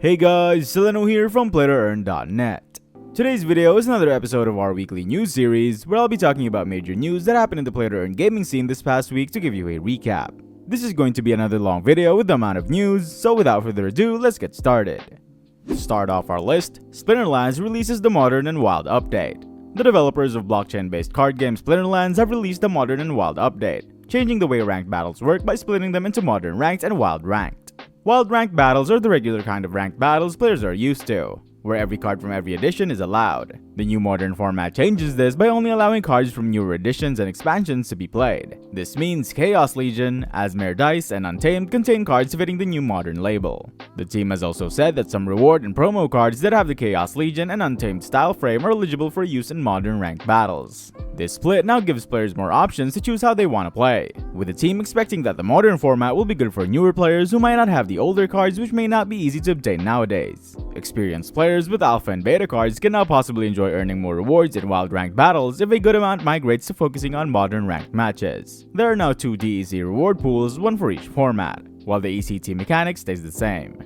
Hey guys, Seleno here from PlayToEarn.net. Today's video is another episode of our weekly news series where I'll be talking about major news that happened in the PlayToEarn gaming scene this past week to give you a recap. This is going to be another long video with the amount of news, so without further ado, let's get started. To start off our list, Splinterlands releases the Modern and Wild update. The developers of blockchain-based card game Splinterlands have released the Modern and Wild update, changing the way ranked battles work by splitting them into Modern ranked and Wild ranked. Wild ranked battles are the regular kind of ranked battles players are used to, where every card from every edition is allowed. The new Modern format changes this by only allowing cards from newer editions and expansions to be played. This means Chaos Legion, Asmere Dice, and Untamed contain cards fitting the new Modern label. The team has also said that some reward and promo cards that have the Chaos Legion and Untamed style frame are eligible for use in Modern ranked battles. This split now gives players more options to choose how they want to play, with the team expecting that the Modern format will be good for newer players who might not have the older cards which may not be easy to obtain nowadays. Experienced players with alpha and beta cards can now possibly enjoy earning more rewards in wild ranked battles if a good amount migrates to focusing on modern ranked matches. There are now 2 DEC reward pools, one for each format, while the ECT mechanic stays the same.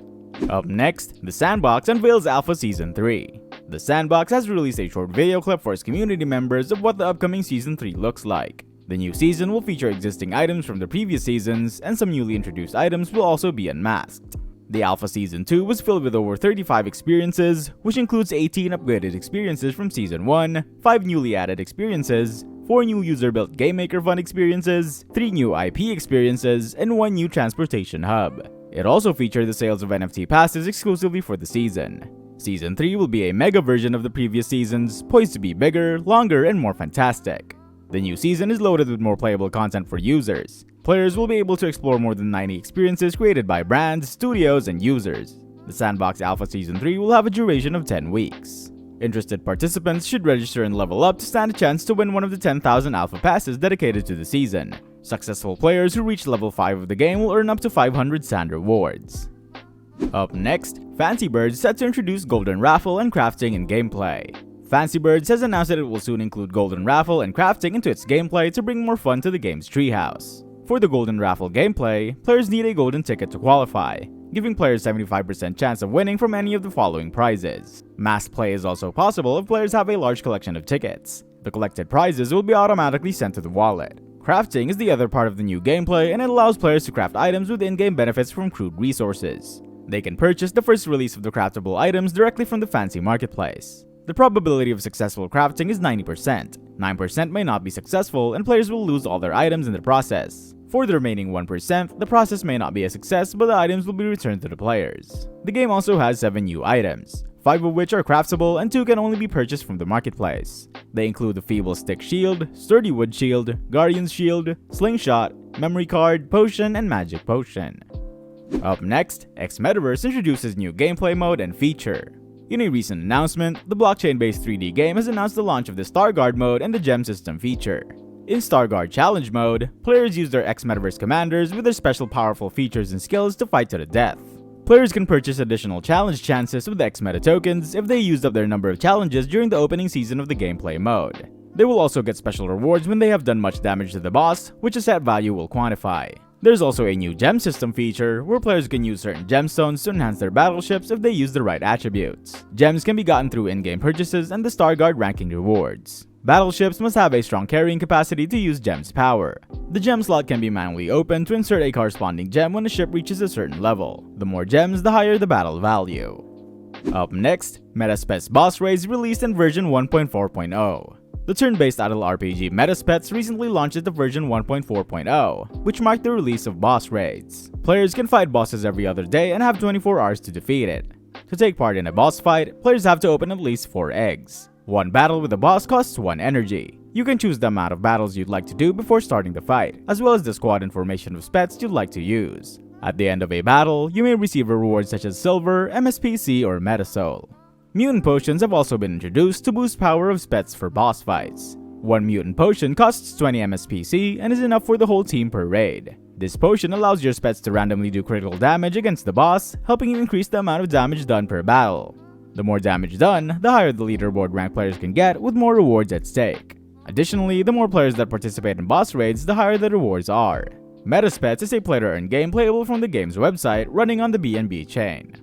Up next, the Sandbox unveils Alpha Season 3. The Sandbox has released a short video clip for its community members of what the upcoming Season 3 looks like. The new season will feature existing items from the previous seasons, and some newly introduced items will also be unmasked. The Alpha Season 2 was filled with over 35 experiences, which includes 18 upgraded experiences from Season 1, 5 newly added experiences, 4 new user-built Game Maker Fun experiences, 3 new IP experiences, and 1 new transportation hub. It also featured the sales of NFT passes exclusively for the season. Season 3 will be a mega version of the previous seasons, poised to be bigger, longer, and more fantastic. The new season is loaded with more playable content for users. Players will be able to explore more than 90 experiences created by brands, studios, and users. The Sandbox Alpha Season 3 will have a duration of 10 weeks. Interested participants should register and level up to stand a chance to win one of the 10,000 Alpha Passes dedicated to the season. Successful players who reach level 5 of the game will earn up to 500 Sand rewards. Up next, Fancybirds set to introduce Golden Raffle and crafting in gameplay. Fancybirds has announced that it will soon include Golden Raffle and crafting into its gameplay to bring more fun to the game's treehouse. For the Golden Raffle gameplay, players need a golden ticket to qualify, giving players 75% chance of winning from any of the following prizes. Mass play is also possible if players have a large collection of tickets. The collected prizes will be automatically sent to the wallet. Crafting is the other part of the new gameplay, and it allows players to craft items with in-game benefits from crude resources. They can purchase the first release of the craftable items directly from the Fancy Marketplace. The probability of successful crafting is 90%. 9% may not be successful, and players will lose all their items in the process. For the remaining 1%, the process may not be a success, but the items will be returned to the players. The game also has 7 new items, 5 of which are craftable and 2 can only be purchased from the marketplace. They include the Feeble Stick Shield, Sturdy Wood Shield, Guardian's Shield, Slingshot, Memory Card, Potion, and Magic Potion. Up next, X-Metaverse introduces new gameplay mode and feature. In a recent announcement, the blockchain-based 3D game has announced the launch of the Starguard mode and the Gem System feature. In Starguard Challenge mode, players use their X-Metaverse commanders with their special powerful features and skills to fight to the death. Players can purchase additional challenge chances with X-Meta tokens if they used up their number of challenges during the opening season of the gameplay mode. They will also get special rewards when they have done much damage to the boss, which a set value will quantify. There's also a new gem system feature where players can use certain gemstones to enhance their battleships if they use the right attributes. Gems can be gotten through in-game purchases and the Starguard ranking rewards. Battleships must have a strong carrying capacity to use gems power. The gem slot can be manually opened to insert a corresponding gem when a ship reaches a certain level. The more gems, the higher the battle value. Up next, MetaSpets Boss Raids released in version 1.4.0. The turn-based idle RPG MetaSpets recently launched into version 1.4.0, which marked the release of Boss Raids. Players can fight bosses every other day and have 24 hours to defeat it. To take part in a boss fight, players have to open at least 4 eggs. One battle with a boss costs 1 energy. You can choose the amount of battles you'd like to do before starting the fight, as well as the squad information of spets you'd like to use. At the end of a battle, you may receive rewards such as Silver, MSPC, or Metasoul. Mutant potions have also been introduced to boost power of spets for boss fights. 1 mutant potion costs 20 MSPC and is enough for the whole team per raid. This potion allows your spets to randomly do critical damage against the boss, helping you increase the amount of damage done per battle. The more damage done, the higher the leaderboard rank players can get, with more rewards at stake. Additionally, the more players that participate in boss raids, the higher the rewards are. MetaSpets is a play-to-earn game playable from the game's website running on the BNB chain.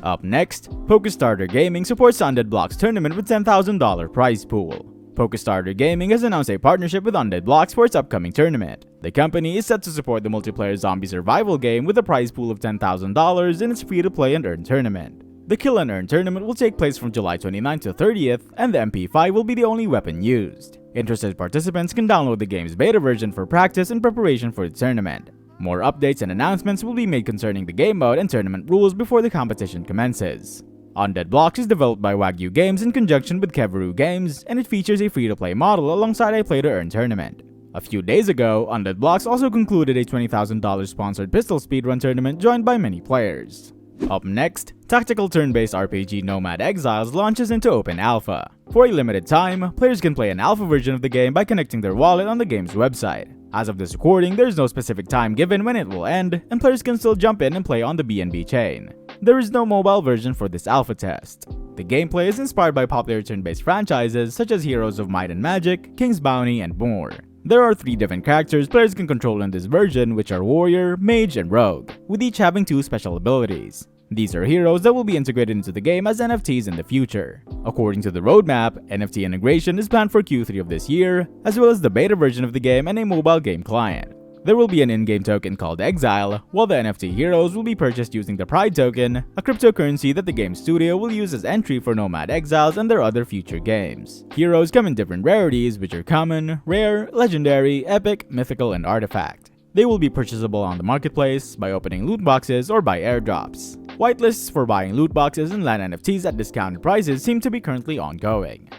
Up next, Polkastarter Gaming supports Undead Blocks tournament with $10,000 prize pool. Polkastarter Gaming has announced a partnership with Undead Blocks for its upcoming tournament. The company is set to support the multiplayer zombie survival game with a prize pool of $10,000 in its free-to-play and earn tournament. The Kill and Earn tournament will take place from July 29th to 30th, and the MP5 will be the only weapon used. Interested participants can download the game's beta version for practice and preparation for the tournament. More updates and announcements will be made concerning the game mode and tournament rules before the competition commences. Undead Blocks is developed by Wagyu Games in conjunction with Keveru Games, and it features a free-to-play model alongside a play-to-earn tournament. A few days ago, Undead Blocks also concluded a $20,000 sponsored pistol speedrun tournament joined by many players. Up next, tactical turn-based RPG Nomad Exiles launches into open alpha. For a limited time, players can play an alpha version of the game by connecting their wallet on the game's website. As of this recording, there is no specific time given when it will end, and players can still jump in and play on the BNB chain. There is no mobile version for this alpha test. The gameplay is inspired by popular turn-based franchises such as Heroes of Might and Magic, King's Bounty, and more. There are 3 different characters players can control in this version, which are Warrior, Mage, and Rogue, with each having 2 special abilities. These are heroes that will be integrated into the game as NFTs in the future. According to the roadmap, NFT integration is planned for Q3 of this year, as well as the beta version of the game and a mobile game client. There will be an in-game token called Exile, while the NFT heroes will be purchased using the Pride token, a cryptocurrency that the game studio will use as entry for Nomad Exiles and their other future games. Heroes come in different rarities, which are common, rare, legendary, epic, mythical, and artifact. They will be purchasable on the marketplace, by opening loot boxes, or by airdrops. Whitelists for buying loot boxes and land NFTs at discounted prices seem to be currently ongoing.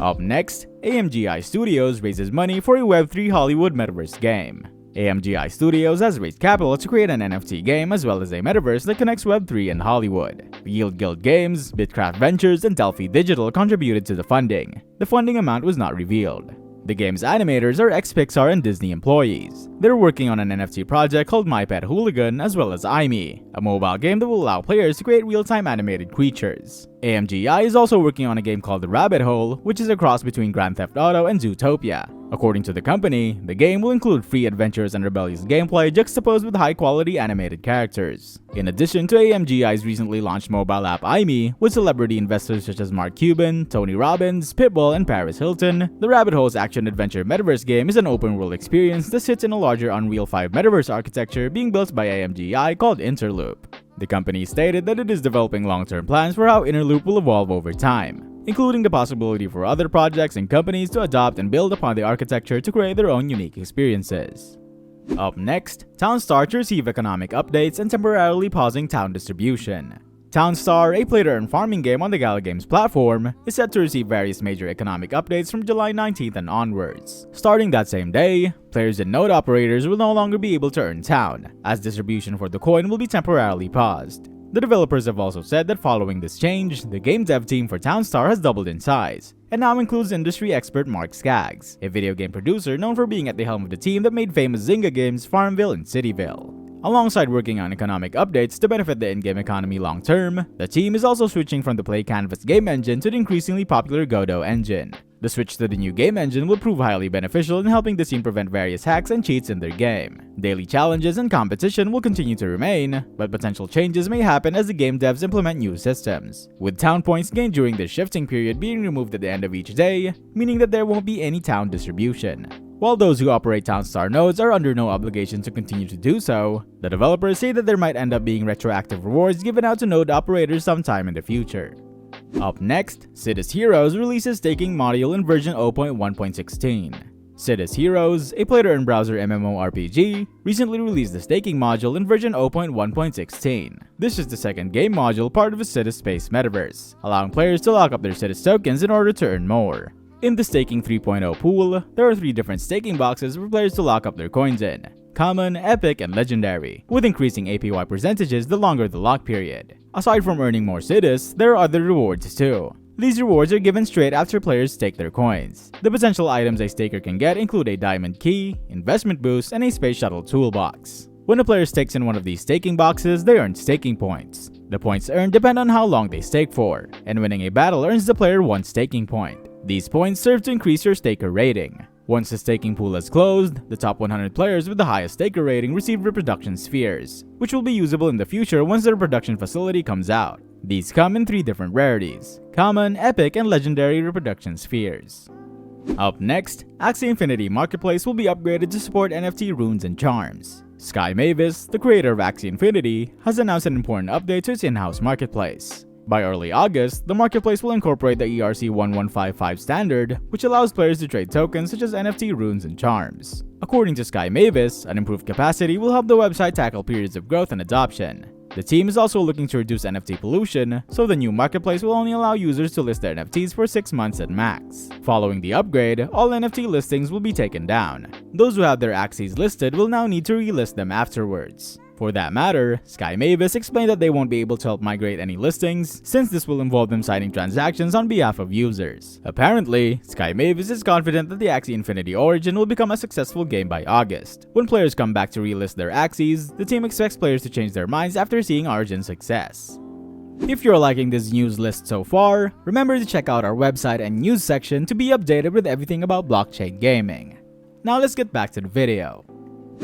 Up next, AMGI Studios raises money for a Web3 Hollywood Metaverse game. AMGI Studios has raised capital to create an NFT game as well as a metaverse that connects Web3 and Hollywood. Yield Guild Games, Bitcraft Ventures, and Delphi Digital contributed to the funding. The funding amount was not revealed. The game's animators are ex-Pixar and Disney employees. They're working on an NFT project called My Pet Hooligan as well as IME, a mobile game that will allow players to create real-time animated creatures. AMGI is also working on a game called The Rabbit Hole, which is a cross between Grand Theft Auto and Zootopia. According to the company, the game will include free adventures and rebellious gameplay juxtaposed with high-quality animated characters. In addition to AMGI's recently launched mobile app IME, with celebrity investors such as Mark Cuban, Tony Robbins, Pitbull, and Paris Hilton, the Rabbit Hole's action-adventure metaverse game is an open-world experience that sits in a larger Unreal 5 metaverse architecture being built by AMGI called Interloop. The company stated that it is developing long-term plans for how Interloop will evolve over time, including the possibility for other projects and companies to adopt and build upon the architecture to create their own unique experiences. Up next, Townstar to receive economic updates and temporarily pausing town distribution. Townstar, a play-to-earn farming game on the Gala Games platform, is set to receive various major economic updates from July 19th and onwards. Starting that same day, players and node operators will no longer be able to earn town, as distribution for the coin will be temporarily paused. The developers have also said that following this change, the game dev team for Townstar has doubled in size, and now includes industry expert Mark Skaggs, a video game producer known for being at the helm of the team that made famous Zynga games Farmville and Cityville. Alongside working on economic updates to benefit the in-game economy long-term, the team is also switching from the Play Canvas game engine to the increasingly popular Godot engine. The switch to the new game engine will prove highly beneficial in helping the team prevent various hacks and cheats in their game. Daily challenges and competition will continue to remain, but potential changes may happen as the game devs implement new systems, with town points gained during the shifting period being removed at the end of each day, meaning that there won't be any town distribution. While those who operate Townstar nodes are under no obligation to continue to do so, the developers say that there might end up being retroactive rewards given out to node operators sometime in the future. Up next, SIDUS Heroes releases staking module in version 0.1.16. SIDUS Heroes, a play-to-earn browser MMORPG, recently released the staking module in version 0.1.16. This is the second game module part of the SIDUS Space Metaverse, allowing players to lock up their SIDUS tokens in order to earn more. In the Staking 3.0 pool, there are 3 different staking boxes for players to lock up their coins in: Common, Epic, and Legendary, with increasing APY percentages the longer the lock period. Aside from earning more SIDUS, there are other rewards too. These rewards are given straight after players stake their coins. The potential items a staker can get include a diamond key, investment boost, and a space shuttle toolbox. When a player stakes in one of these staking boxes, they earn staking points. The points earned depend on how long they stake for, and winning a battle earns the player 1 staking point. These points serve to increase your staker rating. Once the staking pool is closed, the top 100 players with the highest staker rating receive reproduction spheres, which will be usable in the future once their production facility comes out. These come in 3 different rarities: common, epic, and legendary reproduction spheres. Up next, Axie Infinity Marketplace will be upgraded to support NFT runes and charms. Sky Mavis, the creator of Axie Infinity, has announced an important update to its in-house marketplace. By early August, the marketplace will incorporate the ERC 1155 standard, which allows players to trade tokens such as NFT runes and charms. According to Sky Mavis, an improved capacity will help the website tackle periods of growth and adoption. The team is also looking to reduce NFT pollution, so the new marketplace will only allow users to list their NFTs for 6 months at max. Following the upgrade, all NFT listings will be taken down. Those who have their Axies listed will now need to relist them afterwards. For that matter, Sky Mavis explained that they won't be able to help migrate any listings, since this will involve them signing transactions on behalf of users. Apparently, Sky Mavis is confident that the Axie Infinity Origin will become a successful game by August. When players come back to relist their Axies, the team expects players to change their minds after seeing Origin's success. If you're liking this news list so far, remember to check out our website and news section to be updated with everything about blockchain gaming. Now let's get back to the video.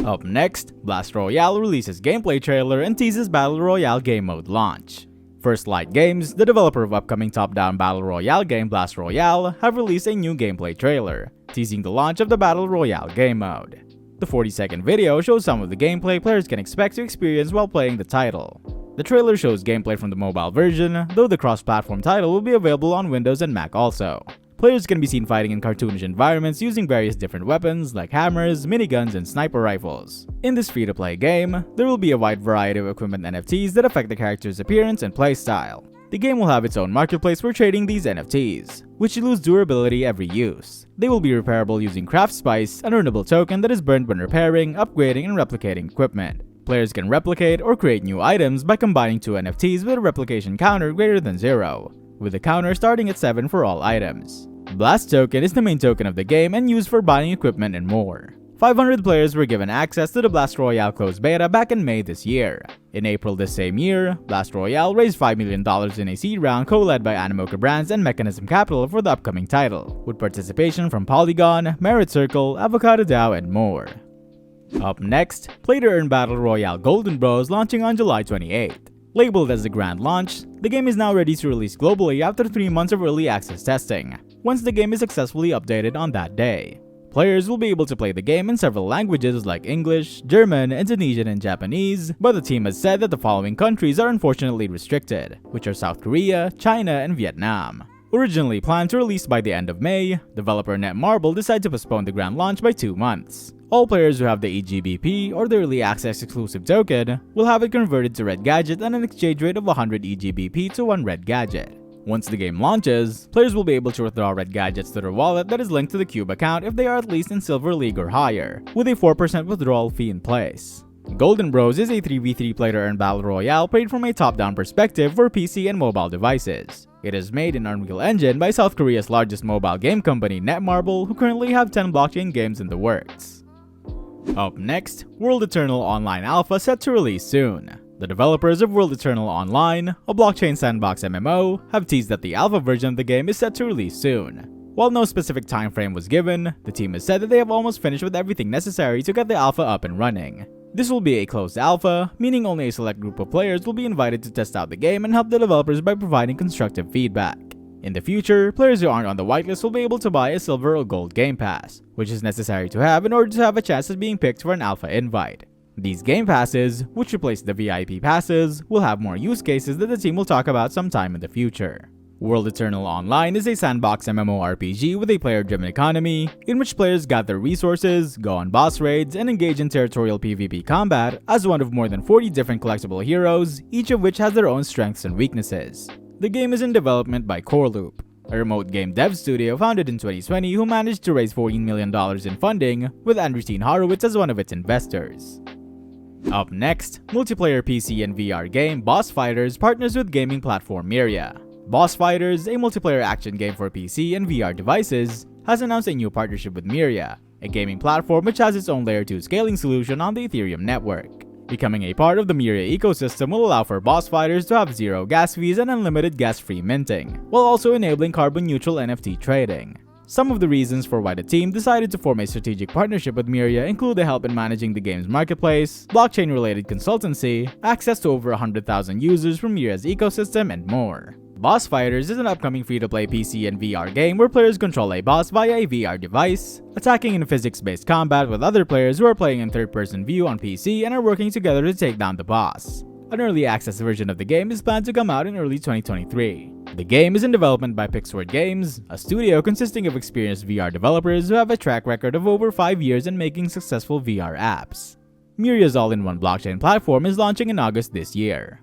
Up next, Blast Royale releases gameplay trailer and teases Battle Royale game mode launch. First Light Games, the developer of upcoming top-down Battle Royale game Blast Royale, have released a new gameplay trailer, teasing the launch of the Battle Royale game mode. The 40-second video shows some of the gameplay players can expect to experience while playing the title. The trailer shows gameplay from the mobile version, though the cross-platform title will be available on Windows and Mac also. Players can be seen fighting in cartoonish environments using various different weapons like hammers, miniguns, and sniper rifles. In this free-to-play game, there will be a wide variety of equipment NFTs that affect the character's appearance and playstyle. The game will have its own marketplace for trading these NFTs, which lose durability every use. They will be repairable using Craft Spice, an earnable token that is burned when repairing, upgrading, and replicating equipment. Players can replicate or create new items by combining 2 NFTs with a replication counter greater than 0, with the counter starting at 7 for all items. Blast Token is the main token of the game and used for buying equipment and more. 500 players were given access to the Blast Royale closed beta back in May this year. In April this same year, Blast Royale raised $5 million in a seed round co-led by Animoca Brands and Mechanism Capital for the upcoming title, with participation from Polygon, Merit Circle, Avocado DAO, and more. Up next, PlayToEarn Battle Royale Golden Bros launching on July 28th. Labeled as the grand launch, the game is now ready to release globally after 3 months of early access testing, once the game is successfully updated on that day. Players will be able to play the game in several languages like English, German, Indonesian, and Japanese, but the team has said that the following countries are unfortunately restricted, which are South Korea, China, and Vietnam. Originally planned to release by the end of May, developer Netmarble decided to postpone the grand launch by 2 months. All players who have the EGBP or the Early Access exclusive token will have it converted to Red Gadget at an exchange rate of 100 EGBP to 1 Red Gadget. Once the game launches, players will be able to withdraw Red Gadgets to their wallet that is linked to the Cube account if they are at least in Silver League or higher, with a 4% withdrawal fee in place. Golden Bros is a 3v3 play-to-earn battle royale played from a top-down perspective for PC and mobile devices. It is made in Unreal Engine by South Korea's largest mobile game company Netmarble, who currently have 10 blockchain games in the works. Up next, World Eternal Online Alpha set to release soon. The developers of World Eternal Online, a blockchain sandbox MMO, have teased that the alpha version of the game is set to release soon. While no specific time frame was given, the team has said that they have almost finished with everything necessary to get the alpha up and running. This will be a closed alpha, meaning only a select group of players will be invited to test out the game and help the developers by providing constructive feedback. In the future, players who aren't on the whitelist will be able to buy a silver or gold game pass, which is necessary to have in order to have a chance at being picked for an alpha invite. These game passes, which replace the VIP passes, will have more use cases that the team will talk about sometime in the future. World Eternal Online is a sandbox MMORPG with a player-driven economy, in which players gather resources, go on boss raids, and engage in territorial PvP combat as one of more than 40 different collectible heroes, each of which has their own strengths and weaknesses. The game is in development by CoreLoop, a remote game dev studio founded in 2020 who managed to raise $14 million in funding, with Andreessen Horowitz as one of its investors. Up next, multiplayer PC and VR game Boss Fighters partners with gaming platform Myria. Boss Fighters, a multiplayer action game for PC and VR devices, has announced a new partnership with Myria, a gaming platform which has its own Layer 2 scaling solution on the Ethereum network. Becoming a part of the Myria ecosystem will allow for Boss Fighters to have 0 gas fees and unlimited gas-free minting, while also enabling carbon-neutral NFT trading. Some of the reasons for why the team decided to form a strategic partnership with Myria include the help in managing the game's marketplace, blockchain-related consultancy, access to over 100,000 users from Myria's ecosystem, and more. Boss Fighters is an upcoming free-to-play PC and VR game where players control a boss via a VR device, attacking in physics-based combat with other players who are playing in third-person view on PC and are working together to take down the boss. An early access version of the game is planned to come out in early 2023. The game is in development by Pixword Games, a studio consisting of experienced VR developers who have a track record of over 5 years in making successful VR apps. Myria's all-in-one blockchain platform is launching in August this year.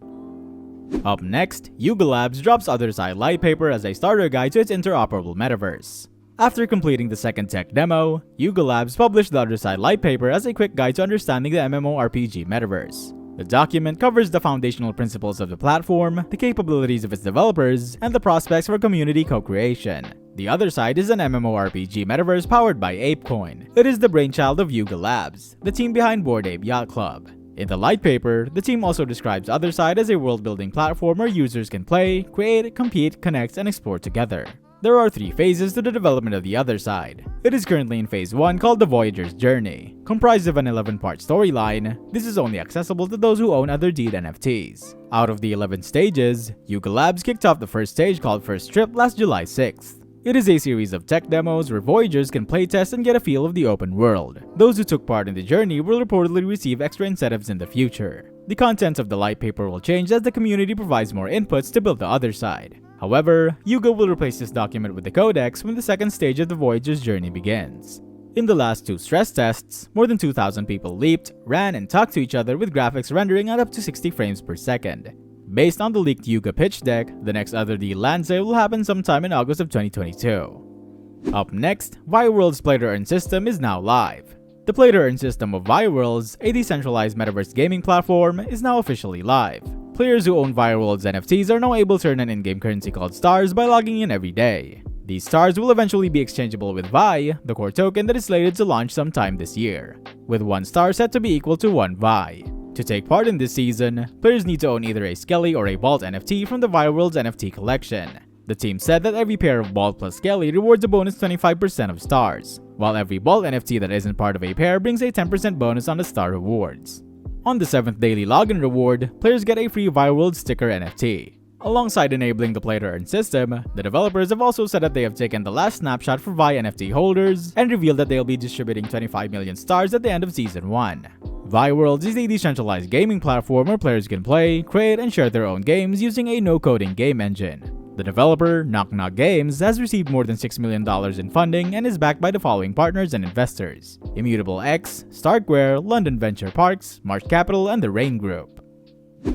Up next, Yuga Labs drops Otherside Litepaper as a starter guide to its interoperable metaverse. After completing the second tech demo, Yuga Labs published the Otherside Litepaper as a quick guide to understanding the MMORPG metaverse. The document covers the foundational principles of the platform, the capabilities of its developers, and the prospects for community co-creation. The Otherside is an MMORPG metaverse powered by ApeCoin. It is the brainchild of Yuga Labs, the team behind Bored Ape Yacht Club. In the Litepaper, the team also describes Otherside as a world-building platform where users can play, create, compete, connect, and explore together. There are 3 phases to the development of the Otherside. It is currently in phase 1 called the Voyager's Journey. Comprised of an 11-part storyline, this is only accessible to those who own other Deed NFTs. Out of the 11 stages, Yuga Labs kicked off the first stage called First Trip last July 6th. It is a series of tech demos where Voyagers can playtest and get a feel of the open world. Those who took part in the journey will reportedly receive extra incentives in the future. The contents of the Litepaper will change as the community provides more inputs to build the Otherside. However, Yuga will replace this document with the Codex when the second stage of the Voyager's journey begins. In the last 2 stress tests, more than 2,000 people leaped, ran, and talked to each other with graphics rendering at up to 60 frames per second. Based on the leaked Yuga pitch deck, the next Otherdeed land sale will happen sometime in August of 2022. Up next, ViWorld's PlayToEarn system is now live. The PlayToEarn system of ViWorlds, a decentralized metaverse gaming platform, is now officially live. Players who own ViWorlds NFTs are now able to earn an in-game currency called stars by logging in every day. These stars will eventually be exchangeable with Vi, the core token that is slated to launch sometime this year, with 1 star set to be equal to 1 Vi. To take part in this season, players need to own either a Skelly or a Bolt NFT from the ViWorlds NFT collection. The team said that every pair of Bolt plus Skelly rewards a bonus 25% of stars, while every Bolt NFT that isn't part of a pair brings a 10% bonus on the star rewards. On the 7th daily login reward, players get a free ViWorld sticker NFT. Alongside enabling the PlayToEarn system, the developers have also said that they have taken the last snapshot for Vi NFT holders and revealed that they'll be distributing 25 million stars at the end of Season 1. ViWorlds is a decentralized gaming platform where players can play, create, and share their own games using a no-coding game engine. The developer, Knock Knock Games, has received more than $6 million in funding and is backed by the following partners and investors: Immutable X, Starkware, London Venture Parks, March Capital, and the Rain Group.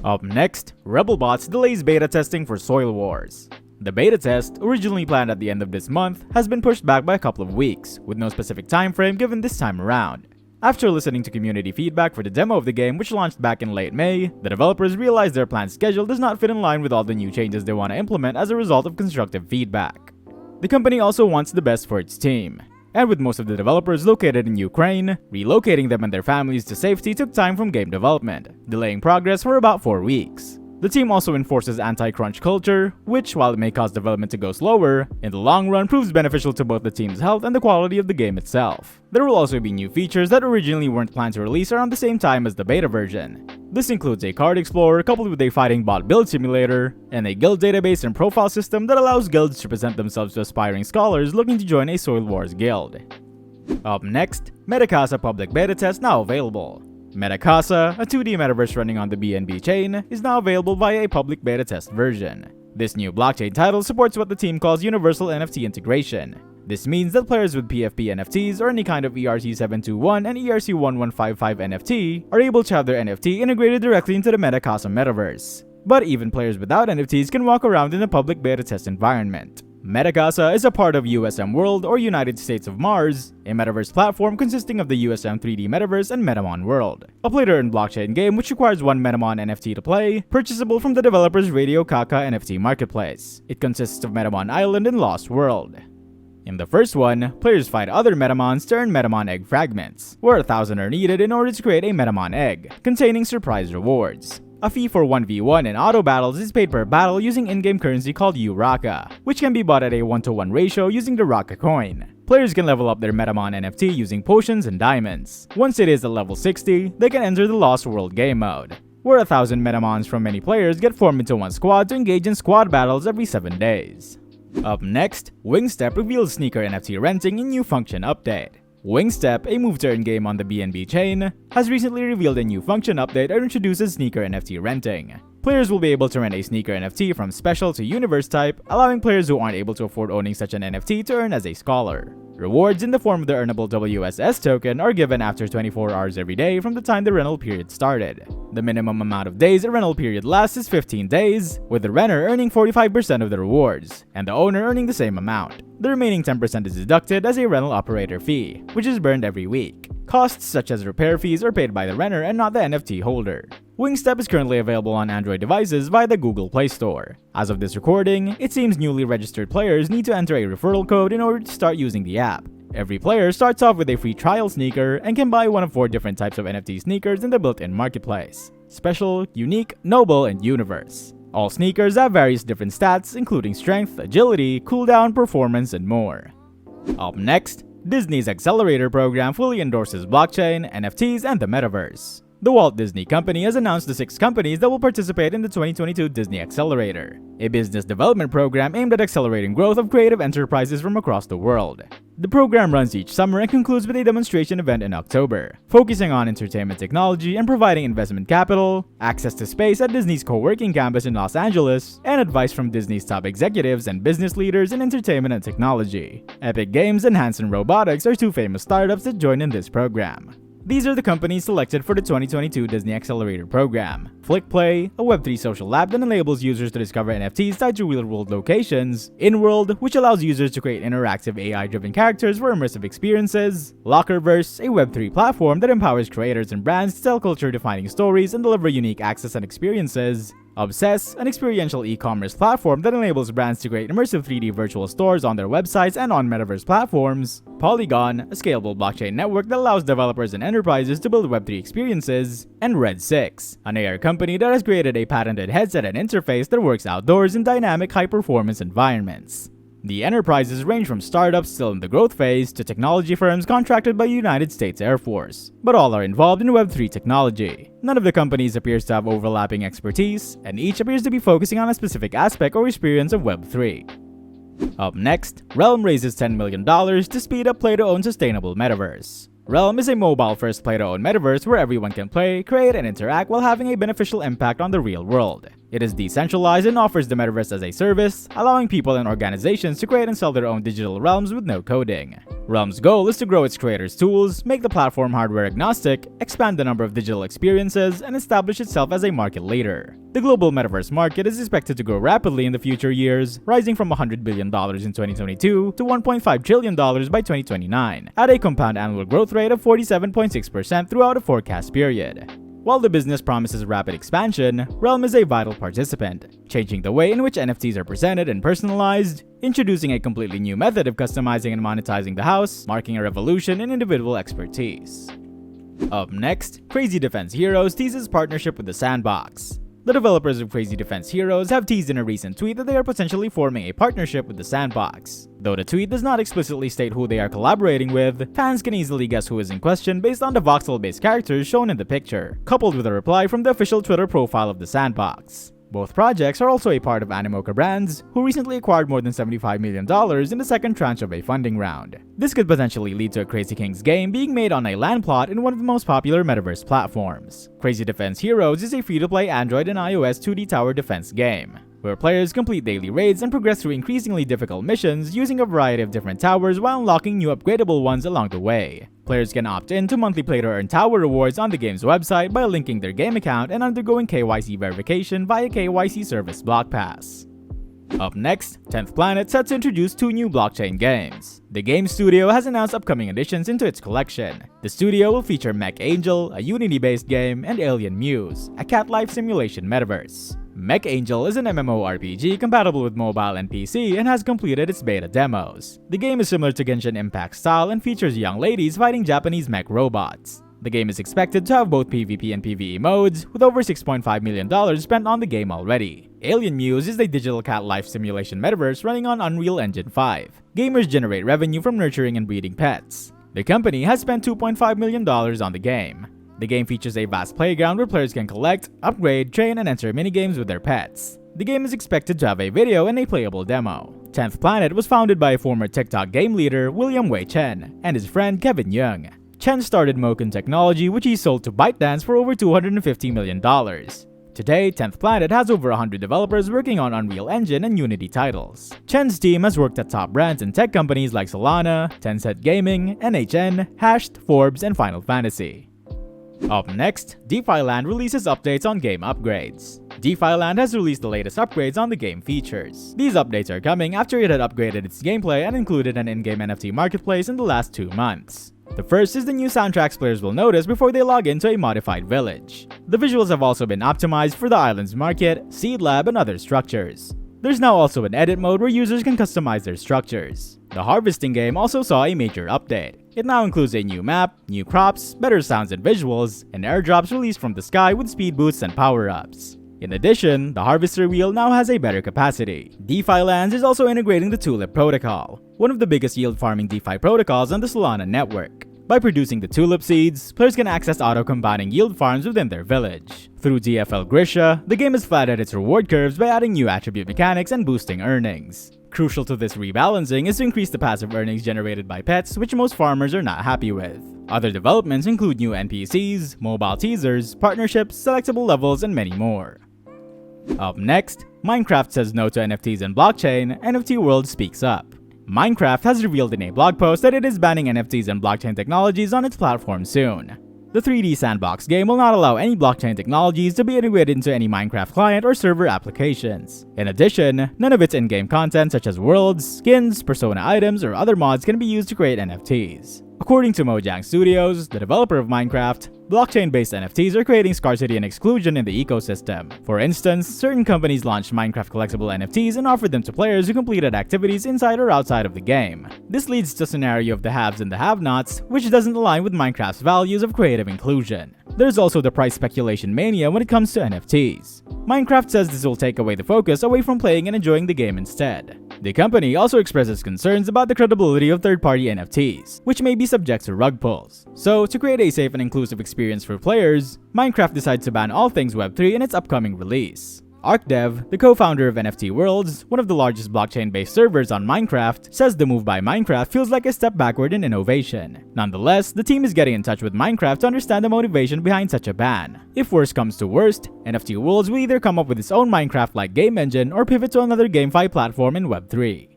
Up next, Rebelbots delays beta testing for Xoil Wars. The beta test, originally planned at the end of this month, has been pushed back by a couple of weeks, with no specific time frame given this time around. After listening to community feedback for the demo of the game, which launched back in late May, the developers realized their planned schedule does not fit in line with all the new changes they want to implement as a result of constructive feedback. The company also wants the best for its team, and with most of the developers located in Ukraine, relocating them and their families to safety took time from game development, delaying progress for about 4 weeks. The team also enforces anti-crunch culture, which, while it may cause development to go slower, in the long run proves beneficial to both the team's health and the quality of the game itself. There will also be new features that originally weren't planned to release around the same time as the beta version. This includes a card explorer coupled with a fighting bot build simulator, and a guild database and profile system that allows guilds to present themselves to aspiring scholars looking to join a Xoil Wars guild. Up next, Metacasa public beta test now available. Metacasa, a 2D metaverse running on the BNB chain, is now available via a public beta test version. This new blockchain title supports what the team calls universal NFT integration. This means that players with PFP NFTs or any kind of ERC721 and ERC1155 NFT are able to have their NFT integrated directly into the Metacasa metaverse. But even players without NFTs can walk around in a public beta test environment. Metacasa is a part of USM World or United States of Mars, a metaverse platform consisting of the USM 3D Metaverse and Metamon World, a play-to-earn blockchain game which requires 1 Metamon NFT to play, purchasable from the developer's Radio Kaka NFT marketplace. It consists of Metamon Island and Lost World. In the first one, players fight other Metamons to earn Metamon Egg fragments, where 1,000 are needed in order to create a Metamon Egg, containing surprise rewards. A fee for 1v1 and auto battles is paid per battle using in-game currency called U-Raka, which can be bought at a 1-to-1 ratio using the Raka coin. Players can level up their Metamon NFT using potions and diamonds. Once it is at level 60, they can enter the Lost World game mode, where 1,000 Metamons from many players get formed into one squad to engage in squad battles every 7 days. Up next, WingStep reveals Sneaker NFT renting in new function update. WingStep, a move-to-earn game on the BNB chain, has recently revealed a new function update that introduces Sneaker NFT renting. Players will be able to rent a Sneaker NFT from Special to Universe type, allowing players who aren't able to afford owning such an NFT to earn as a scholar. Rewards in the form of the earnable WSS token are given after 24 hours every day from the time the rental period started. The minimum amount of days a rental period lasts is 15 days, with the renter earning 45% of the rewards, and the owner earning the same amount. The remaining 10% is deducted as a rental operator fee, which is burned every week. Costs such as repair fees are paid by the renter and not the NFT holder. WingStep is currently available on Android devices via the Google Play Store. As of this recording, it seems newly registered players need to enter a referral code in order to start using the app. Every player starts off with a free trial sneaker and can buy one of 4 different types of NFT sneakers in the built-in marketplace: Special, Unique, Noble, and Universe. All sneakers have various different stats, including strength, agility, cooldown, performance, and more. Up next, Disney's Accelerator program fully endorses blockchain, NFTs, and the Metaverse. The Walt Disney Company has announced the 6 companies that will participate in the 2022 Disney Accelerator, a business development program aimed at accelerating growth of creative enterprises from across the world. The program runs each summer and concludes with a demonstration event in October, focusing on entertainment technology and providing investment capital, access to space at Disney's co-working campus in Los Angeles, and advice from Disney's top executives and business leaders in entertainment and technology. Epic Games and Hanson Robotics are 2 famous startups that join in this program. These are the companies selected for the 2022 Disney Accelerator program: FlickPlay, a Web3 social app that enables users to discover NFTs tied to real-world locations; InWorld, which allows users to create interactive AI-driven characters for immersive experiences; Lockerverse, a Web3 platform that empowers creators and brands to tell culture-defining stories and deliver unique access and experiences; Obsess, an experiential e-commerce platform that enables brands to create immersive 3D virtual stores on their websites and on metaverse platforms; Polygon, a scalable blockchain network that allows developers and enterprises to build Web3 experiences; and Red 6, an AR company that has created a patented headset and interface that works outdoors in dynamic high-performance environments. The enterprises range from startups still in the growth phase to technology firms contracted by the United States Air Force, but all are involved in Web3 technology. None of the companies appears to have overlapping expertise, and each appears to be focusing on a specific aspect or experience of Web3. Up next, Realm raises $10 million to speed up play-to-own sustainable metaverse. Realm is a mobile-first play-to-own metaverse where everyone can play, create, and interact while having a beneficial impact on the real world. It is decentralized and offers the metaverse as a service, allowing people and organizations to create and sell their own digital realms with no coding. Realm's goal is to grow its creators' tools, make the platform hardware agnostic, expand the number of digital experiences, and establish itself as a market leader. The global metaverse market is expected to grow rapidly in the future years, rising from $100 billion in 2022 to $1.5 trillion by 2029, at a compound annual growth rate of 47.6% throughout a forecast period. While the business promises rapid expansion, Realm is a vital participant, changing the way in which NFTs are presented and personalized, introducing a completely new method of customizing and monetizing the house, marking a revolution in individual expertise. Up next, Crazy Defense Heroes teases partnership with the Sandbox. The developers of Crazy Defense Heroes have teased in a recent tweet that they are potentially forming a partnership with the Sandbox. Though the tweet does not explicitly state who they are collaborating with, fans can easily guess who is in question based on the voxel-based characters shown in the picture, coupled with a reply from the official Twitter profile of the Sandbox. Both projects are also a part of Animoca Brands, who recently acquired more than $75 million in the second tranche of a funding round. This could potentially lead to a Crazy Kings game being made on a land plot in one of the most popular metaverse platforms. Crazy Defense Heroes is a free-to-play Android and iOS 2D tower defense game, where players complete daily raids and progress through increasingly difficult missions using a variety of different towers while unlocking new upgradable ones along the way. Players can opt in to monthly play-to-earn tower rewards on the game's website by linking their game account and undergoing KYC verification via KYC Service Block Pass. Up next, TenthPlanet Set to introduce 2 new blockchain games. The game studio has announced upcoming additions into its collection. The studio will feature Mech Angel, a Unity-based game, and Alien Muse, a cat life simulation metaverse. Mech Angel is an MMORPG compatible with mobile and PC and has completed its beta demos. The game is similar to Genshin Impact style and features young ladies fighting Japanese mech robots. The game is expected to have both PvP and PvE modes, with over $6.5 million spent on the game already. Alien Muse is a digital cat life simulation metaverse running on Unreal Engine 5. Gamers generate revenue from nurturing and breeding pets. The company has spent $2.5 million on the game. The game features a vast playground where players can collect, upgrade, train, and enter minigames with their pets. The game is expected to have a video and a playable demo. 10thPlanet was founded by former TikTok game leader William Wei Chen and his friend Kevin Young. Chen started Mokun Technology, which he sold to ByteDance for over $250 million. Today, 10thPlanet has over 100 developers working on Unreal Engine and Unity titles. Chen's team has worked at top brands and tech companies like Solana, Tencent Gaming, NHN, Hashed, Forbes, and Final Fantasy. Up next, DeFi Land releases updates on game upgrades. DeFi Land has released the latest upgrades on the game features. These updates are coming after it had upgraded its gameplay and included an in-game NFT marketplace in the last 2 months. The first is the new soundtracks players will notice before they log into a modified village. The visuals have also been optimized for the island's market, seed lab, and other structures. There's now also an edit mode where users can customize their structures. The harvesting game also saw a major update. It now includes a new map, new crops, better sounds and visuals, and airdrops released from the sky with speed boosts and power-ups. In addition, the harvester wheel now has a better capacity. DeFi Lands is also integrating the Tulip protocol, one of the biggest yield farming DeFi protocols on the Solana network. By producing the tulip seeds, players can access auto-combining yield farms within their village. Through DFL Grisha, the game has flattened its reward curves by adding new attribute mechanics and boosting earnings. Crucial to this rebalancing is to increase the passive earnings generated by pets, which most farmers are not happy with. Other developments include new NPCs, mobile teasers, partnerships, selectable levels, and many more. Up next, Minecraft says no to NFTs and blockchain, NFT World speaks up. Minecraft has revealed in a blog post that it is banning NFTs and blockchain technologies on its platform soon. The 3D Sandbox game will not allow any blockchain technologies to be integrated into any Minecraft client or server applications. In addition, none of its in-game content such as worlds, skins, persona items, or other mods can be used to create NFTs. According to Mojang Studios, the developer of Minecraft, blockchain-based NFTs are creating scarcity and exclusion in the ecosystem. For instance, certain companies launched Minecraft collectible NFTs and offered them to players who completed activities inside or outside of the game. This leads to a scenario of the haves and the have-nots, which doesn't align with Minecraft's values of creative inclusion. There's also the price speculation mania when it comes to NFTs. Minecraft says this will take away the focus away from playing and enjoying the game instead. The company also expresses concerns about the credibility of third-party NFTs, which may be subject to rug pulls. So, to create a safe and inclusive experience for players, Minecraft decides to ban all things Web3 in its upcoming release. ArcDev, the co-founder of NFT Worlds, one of the largest blockchain-based servers on Minecraft, says the move by Minecraft feels like a step backward in innovation. Nonetheless, the team is getting in touch with Minecraft to understand the motivation behind such a ban. If worst comes to worst, NFT Worlds will either come up with its own Minecraft-like game engine or pivot to another GameFi platform in Web3.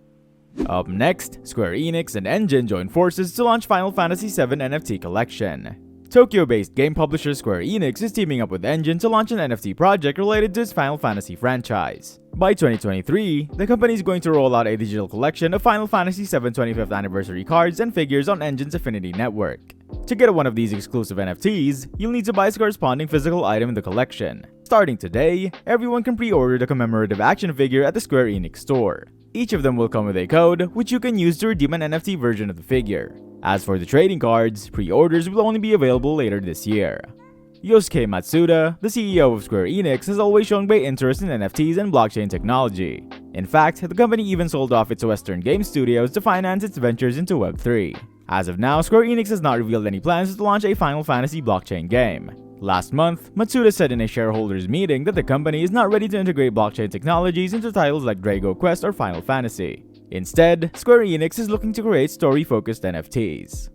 Up next, Square Enix and Engine join forces to launch Final Fantasy VII NFT collection. Tokyo-based game publisher Square Enix is teaming up with Engine to launch an NFT project related to its Final Fantasy franchise. By 2023, the company is going to roll out a digital collection of Final Fantasy VII 25th anniversary cards and figures on Engine's Affinity network. To get one of these exclusive NFTs, you'll need to buy its corresponding physical item in the collection. Starting today, everyone can pre-order the commemorative action figure at the Square Enix store. Each of them will come with a code, which you can use to redeem an NFT version of the figure. As for the trading cards, pre-orders will only be available later this year. Yosuke Matsuda, the CEO of Square Enix, has always shown great interest in NFTs and blockchain technology. In fact, the company even sold off its Western game studios to finance its ventures into Web3. As of now, Square Enix has not revealed any plans to launch a Final Fantasy blockchain game. Last month, Matsuda said in a shareholders meeting that the company is not ready to integrate blockchain technologies into titles like Drago Quest or Final Fantasy. Instead, Square Enix is looking to create story-focused NFTs.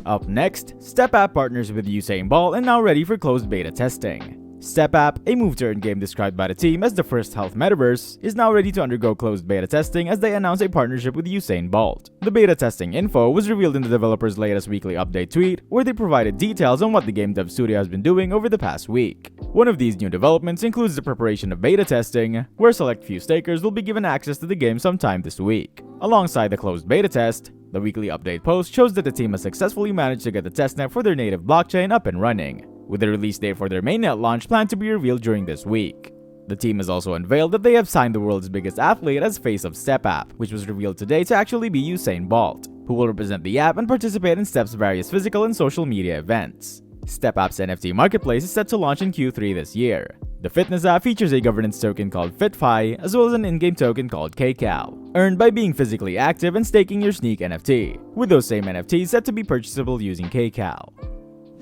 Up next, StepApp partners with Usain Bolt and now ready for closed beta testing. StepApp, a move-to-earn game described by the team as the first health metaverse, is now ready to undergo closed beta testing as they announce a partnership with Usain Bolt. The beta testing info was revealed in the developer's latest weekly update tweet, where they provided details on what the game dev studio has been doing over the past week. One of these new developments includes the preparation of beta testing, where select few stakers will be given access to the game sometime this week. Alongside the closed beta test, the weekly update post shows that the team has successfully managed to get the testnet for their native blockchain up and running, with the release date for their mainnet launch planned to be revealed during this week. The team has also unveiled that they have signed the world's biggest athlete as face of StepApp, which was revealed today to actually be Usain Bolt, who will represent the app and participate in Step's various physical and social media events. Step App's NFT marketplace is set to launch in Q3 this year. The fitness app features a governance token called FitFi, as well as an in-game token called KCal, earned by being physically active and staking your Sneak NFT, with those same NFTs set to be purchasable using KCal.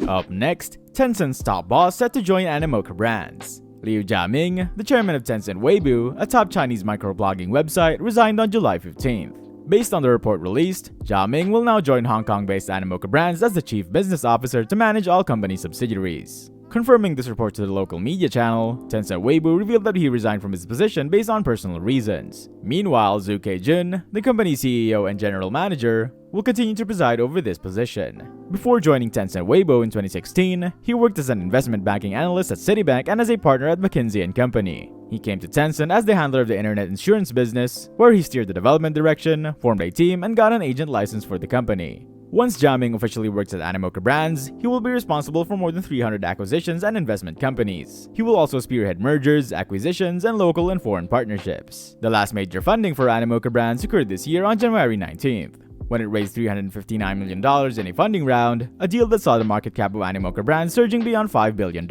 Up next, Tencent's top boss set to join Animoca Brands. Liu Jiaming, the chairman of Tencent Weibo, a top Chinese microblogging website, resigned on July 15th. Based on the report released, Jiaming will now join Hong Kong-based Animoca Brands as the chief business officer to manage all company subsidiaries. Confirming this report to the local media channel, Tencent Weibo revealed that he resigned from his position based on personal reasons. Meanwhile, Zhu Keijun, the company's CEO and general manager, will continue to preside over this position. Before joining Tencent Weibo in 2016, he worked as an investment banking analyst at Citibank and as a partner at McKinsey & Company. He came to Tencent as the handler of the internet insurance business, where he steered the development direction, formed a team, and got an agent license for the company. Once Jiaming officially works at Animoca Brands, he will be responsible for more than 300 acquisitions and investment companies. He will also spearhead mergers, acquisitions, and local and foreign partnerships. The last major funding for Animoca Brands occurred this year on January 19th, when it raised $359 million in a funding round, a deal that saw the market cap of Animoca Brands surging beyond $5 billion.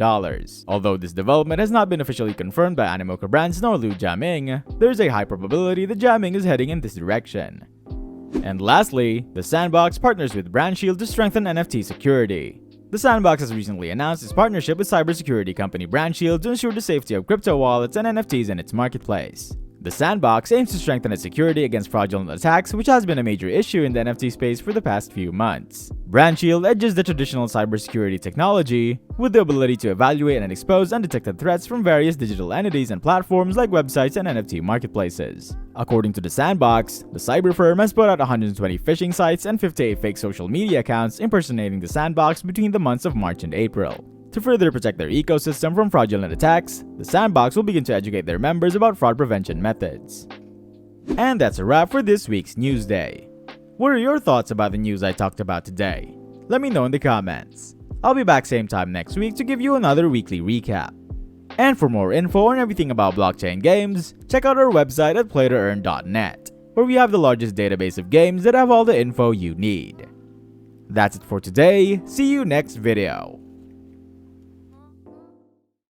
Although this development has not been officially confirmed by Animoca Brands nor Liu Jiaming, there is a high probability that Jiaming is heading in this direction. And lastly, the Sandbox partners with BrandShield to strengthen NFT security. The Sandbox has recently announced its partnership with cybersecurity company BrandShield to ensure the safety of crypto wallets and NFTs in its marketplace. The Sandbox aims to strengthen its security against fraudulent attacks, which has been a major issue in the NFT space for the past few months. BrandShield edges the traditional cybersecurity technology with the ability to evaluate and expose undetected threats from various digital entities and platforms like websites and NFT marketplaces. According to the Sandbox, the cyber firm has put out 120 phishing sites and 58 fake social media accounts impersonating the Sandbox between the months of March and April. To further protect their ecosystem from fraudulent attacks, the Sandbox will begin to educate their members about fraud prevention methods. And that's a wrap for this week's News Day. What are your thoughts about the news I talked about today? Let me know in the comments. I'll be back same time next week to give you another weekly recap. And for more info on everything about blockchain games, check out our website at PlayToEarn.net, where we have the largest database of games that have all the info you need. That's it for today. See you next video.